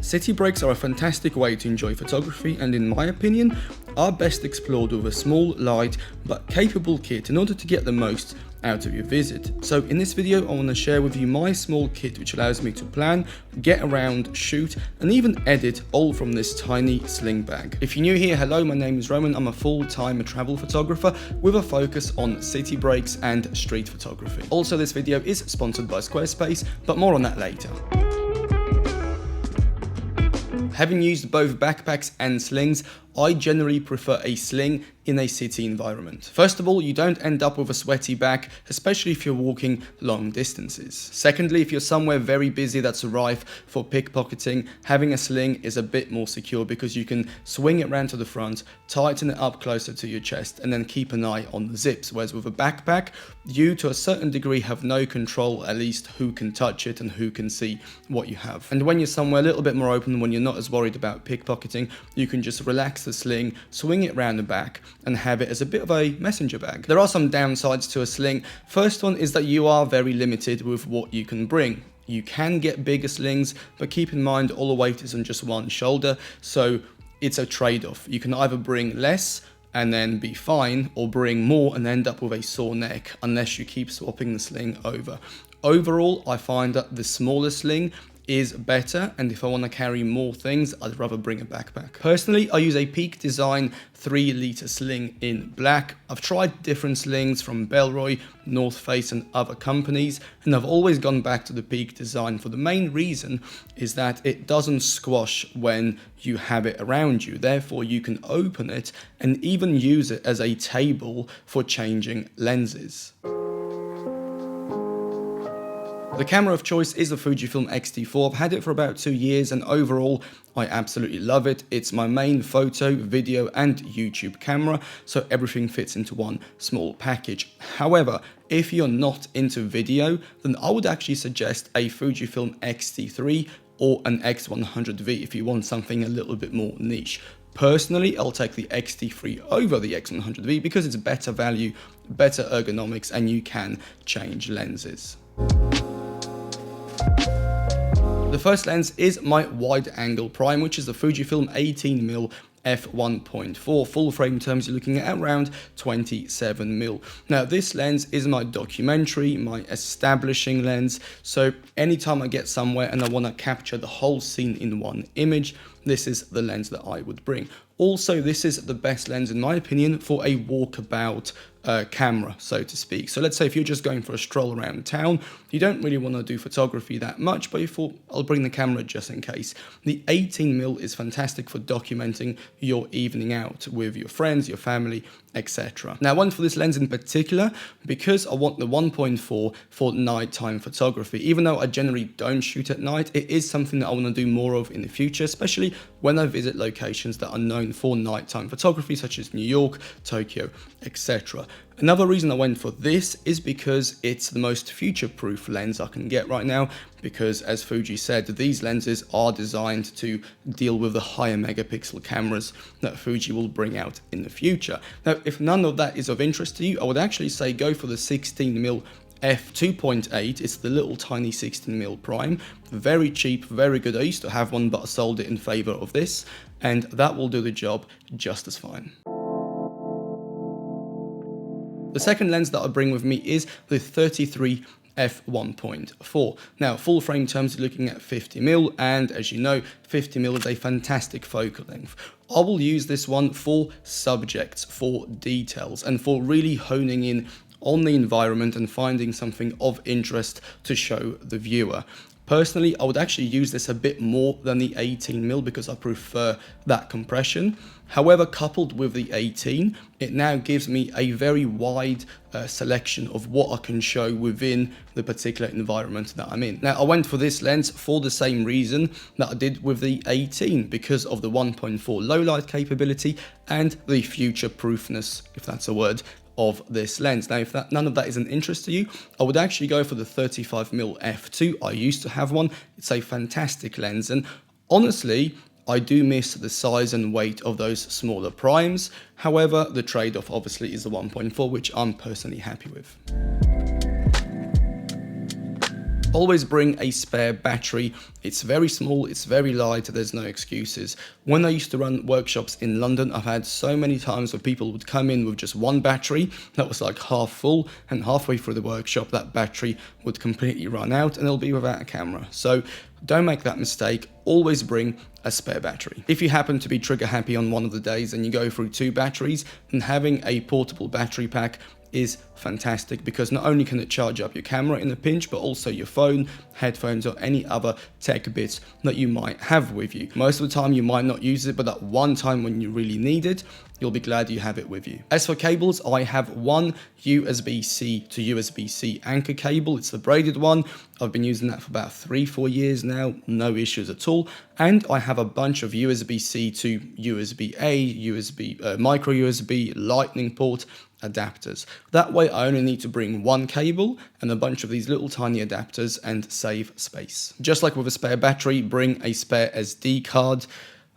Citybreaks are a fantastic way to enjoy photography and, in my opinion, are best explored with a small, light but capable kit in order to get the most out of your visit. So in this video I want to share with you my small kit which allows me to plan, get around, shoot and even edit all from this tiny sling bag. If you're new here, hello, my name is Roman. I'm a full-time travel photographer with a focus on city breaks and street photography. Also, this video is sponsored by Squarespace, but more on that later. Having used both backpacks and slings, I generally prefer a sling in a city environment. First of all, you don't end up with a sweaty back, especially if you're walking long distances. Secondly, if you're somewhere very busy that's rife for pickpocketing, having a sling is a bit more secure because you can swing it round to the front, tighten it up closer to your chest, and then keep an eye on the zips. Whereas with a backpack, you to a certain degree have no control, at least who can touch it and who can see what you have. And when you're somewhere a little bit more open, when you're not as worried about pickpocketing, you can just relax the sling, swing it round the back, and have it as a bit of a messenger bag. There are some downsides to a sling. First one is that you are very limited with what you can bring. You can get bigger slings, but keep in mind all the weight is on just one shoulder, so it's a trade-off. You can either bring less and then be fine, or bring more and end up with a sore neck unless you keep swapping the sling over. Overall, I find that the smaller sling is better, and if I want to carry more things, I'd rather bring a backpack. Personally, I use a Peak Design 3-litre sling in black. I've tried different slings from Bellroy, North Face and other companies, and I've always gone back to the Peak Design for the main reason is that it doesn't squash when you have it around you. Therefore, you can open it and even use it as a table for changing lenses. The camera of choice is the Fujifilm X-T4. I've had it for about 2 years and overall I absolutely love it. It's my main photo, video and YouTube camera, so everything fits into one small package. However, if you're not into video, then I would actually suggest a Fujifilm X-T3 or an X100V if you want something a little bit more niche. Personally, I'll take the X-T3 over the X100V because it's better value, better ergonomics, and you can change lenses. The first lens is my wide angle prime, which is the Fujifilm 18mm f1.4. Full frame terms, you're looking at around 27mm. Now, this lens is my documentary, my establishing lens. So anytime I get somewhere and I want to capture the whole scene in one image, this is the lens that I would bring. Also, this is the best lens, in my opinion, for a walkabout camera, so to speak. So let's say if you're just going for a stroll around town, you don't really want to do photography that much, but you thought, I'll bring the camera just in case. The 18mm is fantastic for documenting your evening out with your friends, your family, etc. Now, I went for this lens in particular because I want the 1.4 for nighttime photography. Even though I generally don't shoot at night, it is something that I want to do more of in the future, especially when I visit locations that are known for nighttime photography, such as New York, Tokyo, etc. Another reason I went for this is because it's the most future-proof lens I can get right now, because as Fuji said, these lenses are designed to deal with the higher megapixel cameras that Fuji will bring out in the future. Now, if none of that is of interest to you, I would actually say go for the 16mm f2.8. It's the little tiny 16mm prime. Very cheap, very good. I used to have one, but I sold it in favor of this, and that will do the job just as fine. The second lens that I bring with me is the 33 f1.4. Now, full frame terms, you're looking at 50mm, and as you know, 50mm is a fantastic focal length. I will use this one for subjects, for details, and for really honing in on the environment and finding something of interest to show the viewer. Personally, I would actually use this a bit more than the 18mm because I prefer that compression. However, coupled with the 18, it now gives me a very wide selection of what I can show within the particular environment that I'm in. Now, I went for this lens for the same reason that I did with the 18, because of the 1.4 low light capability and the future proofness, if that's a word, of this lens. Now, if none of that is an interest to you, I would actually go for the 35mm f2. I used to have one. It's a fantastic lens, and honestly, I do miss the size and weight of those smaller primes. However, the trade-off obviously is the 1.4, which I'm personally happy with. Always bring a spare battery. It's very small, it's very light, there's no excuses. When I used to run workshops in London, I've had so many times where people would come in with just one battery that was like half full, and halfway through the workshop that battery would completely run out and it'll be without a camera. So don't make that mistake. Always bring a spare battery. If you happen to be trigger happy on one of the days and you go through 2 batteries, then having a portable battery pack is fantastic, because not only can it charge up your camera in a pinch, but also your phone, headphones, or any other tech bits that you might have with you. Most of the time you might not use it, but that one time when you really need it, you'll be glad you have it with you. As for cables, I have one USB-C to USB-C anchor cable. It's the braided one. I've been using that for about 3-4 years now, no issues at all. And I have a bunch of USB-C to USB-A, micro USB, lightning port adapters. That way I only need to bring one cable and a bunch of these little tiny adapters and save space. Just like with a spare battery, bring a spare SD card.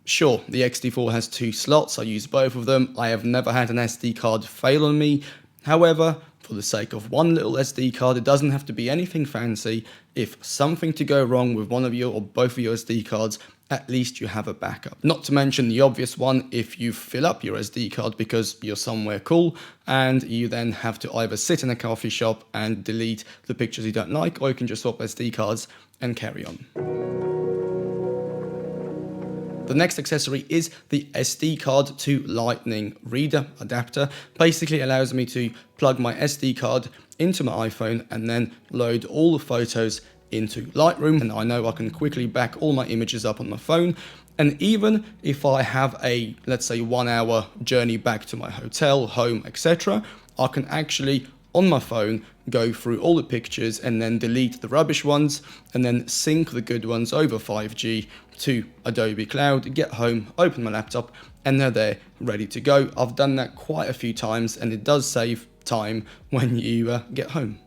Sure, the X-T4 has 2 slots, I use both of them. I have never had an SD card fail on me. However, for the sake of one little SD card, it doesn't have to be anything fancy. If something to go wrong with one of your or both of your SD cards, at least you have a backup. Not to mention the obvious one, if you fill up your SD card because you're somewhere cool and you then have to either sit in a coffee shop and delete the pictures you don't like, or you can just swap SD cards and carry on. The next accessory is the SD card to Lightning reader adapter. Basically allows me to plug my SD card into my iPhone and then load all the photos into Lightroom, and I know I can quickly back all my images up on my phone. And even if I have a, let's say, 1-hour journey back to my hotel, home, etc., I can actually on my phone go through all the pictures and then delete the rubbish ones and then sync the good ones over 5G to Adobe Cloud, get home, open my laptop, and they're there ready to go. I've done that quite a few times and it does save time when you get home.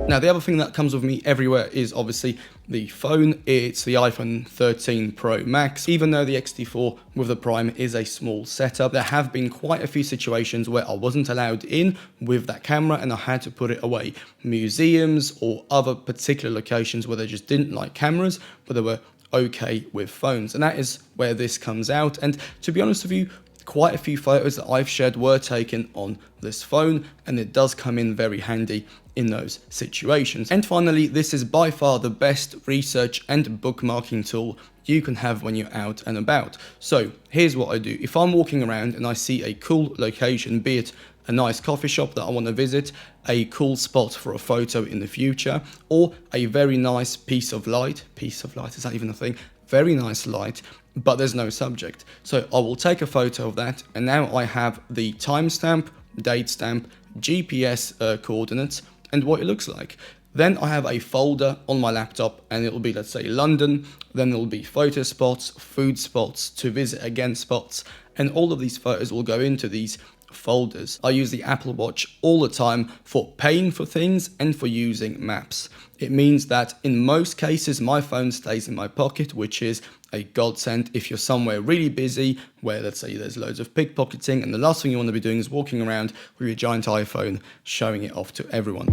Now, the other thing that comes with me everywhere is obviously the phone. It's the iPhone 13 Pro Max. Even though the X-T4 with the Prime is a small setup, there have been quite a few situations where I wasn't allowed in with that camera and I had to put it away. Museums or other particular locations where they just didn't like cameras, but they were okay with phones. And that is where this comes out. And to be honest with you, quite a few photos that I've shared were taken on this phone, and it does come in very handy in those situations. And finally, this is by far the best research and bookmarking tool you can have when you're out and about. So here's what I do. If I'm walking around and I see a cool location, be it a nice coffee shop that I want to visit, a cool spot for a photo in the future, or a very nice piece of light, is that even a thing? Very nice light, but there's no subject. So I will take a photo of that, and now I have the timestamp, date stamp, GPS coordinates, and what it looks like. Then I have a folder on my laptop, and it will be, let's say, London. Then there will be photo spots, food spots, to visit again spots, and all of these photos will go into these folders. I use the Apple Watch all the time for paying for things and for using maps. It means that in most cases my phone stays in my pocket, which is a godsend if you're somewhere really busy where, let's say, there's loads of pickpocketing, and the last thing you want to be doing is walking around with your giant iPhone showing it off to everyone.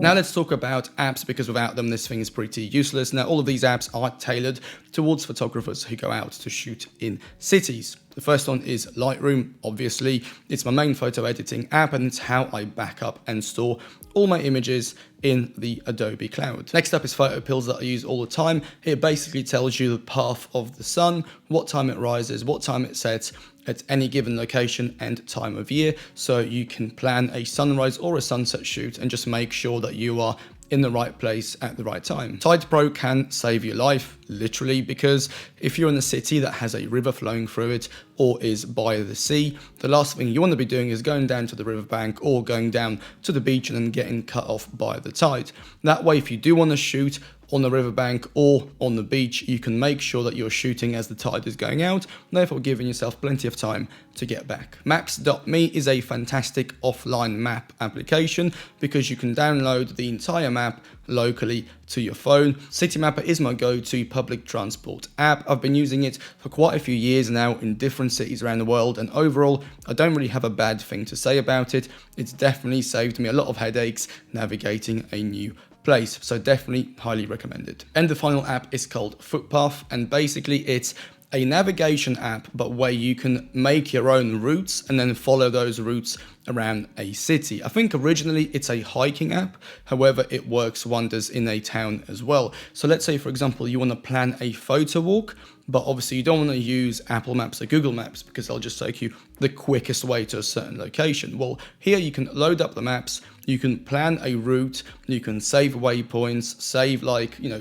Now let's talk about apps, because without them this thing is pretty useless. Now all of these apps are tailored towards photographers who go out to shoot in cities. The first one is Lightroom. Obviously, it's my main photo editing app, and it's how I back up and store all my images in the Adobe Cloud. Next up is Photo Pills that I use all the time. It basically tells you the path of the sun, what time it rises, what time it sets at any given location and time of year, so you can plan a sunrise or a sunset shoot and just make sure that you are in the right place at the right time. Tide Pro can save your life, literally, because if you're in a city that has a river flowing through it or is by the sea, the last thing you want to be doing is going down to the riverbank or going down to the beach and then getting cut off by the tide. That way, if you do want to shoot on the riverbank or on the beach, you can make sure that you're shooting as the tide is going out, therefore giving yourself plenty of time to get back. Maps.me is a fantastic offline map application because you can download the entire map locally to your phone. Citymapper is my go-to public transport app. I've been using it for quite a few years now in different cities around the world, and overall I don't really have a bad thing to say about it. It's definitely saved me a lot of headaches navigating a new place, so definitely highly recommended. And the final app is called Footpath, and basically it's a navigation app, but where you can make your own routes and then follow those routes around a city. I think originally it's a hiking app, however it works wonders in a town as well. So let's say, for example, you want to plan a photo walk, but obviously you don't want to use Apple Maps or Google Maps because they'll just take you the quickest way to a certain location. Well, here you can load up the maps, you can plan a route, you can save waypoints, save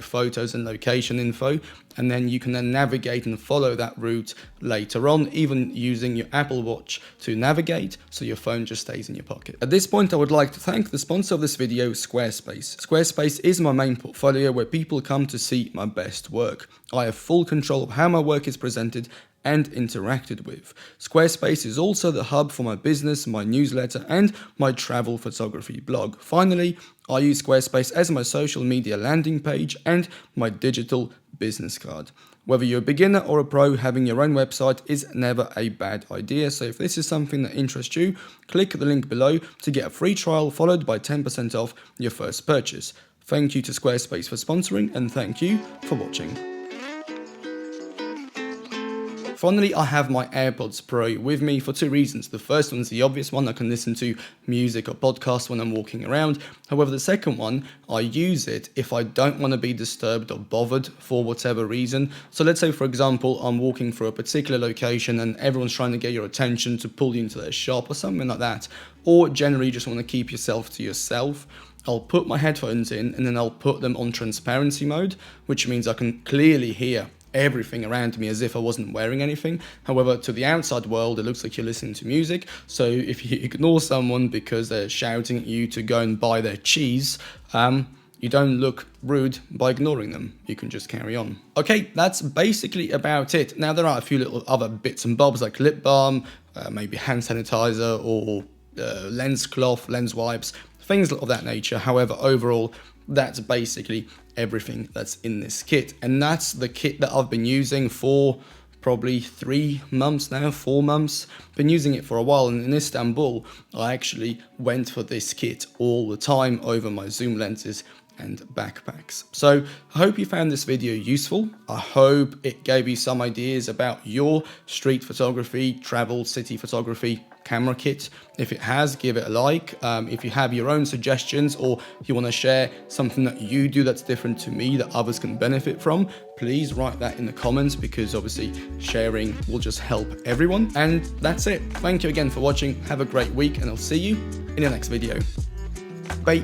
photos and location info, and then you can then navigate and follow that route later on, even using your Apple Watch to navigate, so your phone just stays in your pocket. At this point, I would like to thank the sponsor of this video, Squarespace. Squarespace is my main portfolio where people come to see my best work. I have full control of how my work is presented and interacted with. Squarespace is also the hub for my business, my newsletter, and my travel photography blog. Finally, I use Squarespace as my social media landing page and my digital business card. Whether you're a beginner or a pro, having your own website is never a bad idea. So if this is something that interests you, click the link below to get a free trial followed by 10% off your first purchase. Thank you to Squarespace for sponsoring, and thank you for watching. Finally, I have my AirPods Pro with me for two reasons. The first one's the obvious one, I can listen to music or podcasts when I'm walking around. However, the second one, I use it if I don't want to be disturbed or bothered for whatever reason. So let's say, for example, I'm walking through a particular location and everyone's trying to get your attention to pull you into their shop or something like that. Or generally you just want to keep yourself to yourself. I'll put my headphones in and then I'll put them on transparency mode, which means I can clearly hear everything around me as if I wasn't wearing anything. However, to the outside world, it looks like you're listening to music. So if you ignore someone because they're shouting at you to go and buy their cheese, you don't look rude by ignoring them. You can just carry on. Okay, that's basically about it. Now, there are a few little other bits and bobs like lip balm, maybe hand sanitizer or lens cloth, lens wipes, things of that nature. However, overall, that's basically everything that's in this kit, and that's the kit that I've been using for probably 3 months now, 4 months. Been using it for a while, and in Istanbul I actually went for this kit all the time over my zoom lenses and backpacks. So I hope you found this video useful. I hope it gave you some ideas about your street photography, travel, city photography camera kit. If it has, give it a like. If you have your own suggestions or you want to share something that you do that's different to me that others can benefit from, please write that in the comments, because obviously sharing will just help everyone. And that's it. Thank you again for watching. Have a great week, and I'll see you in the next video. Bye.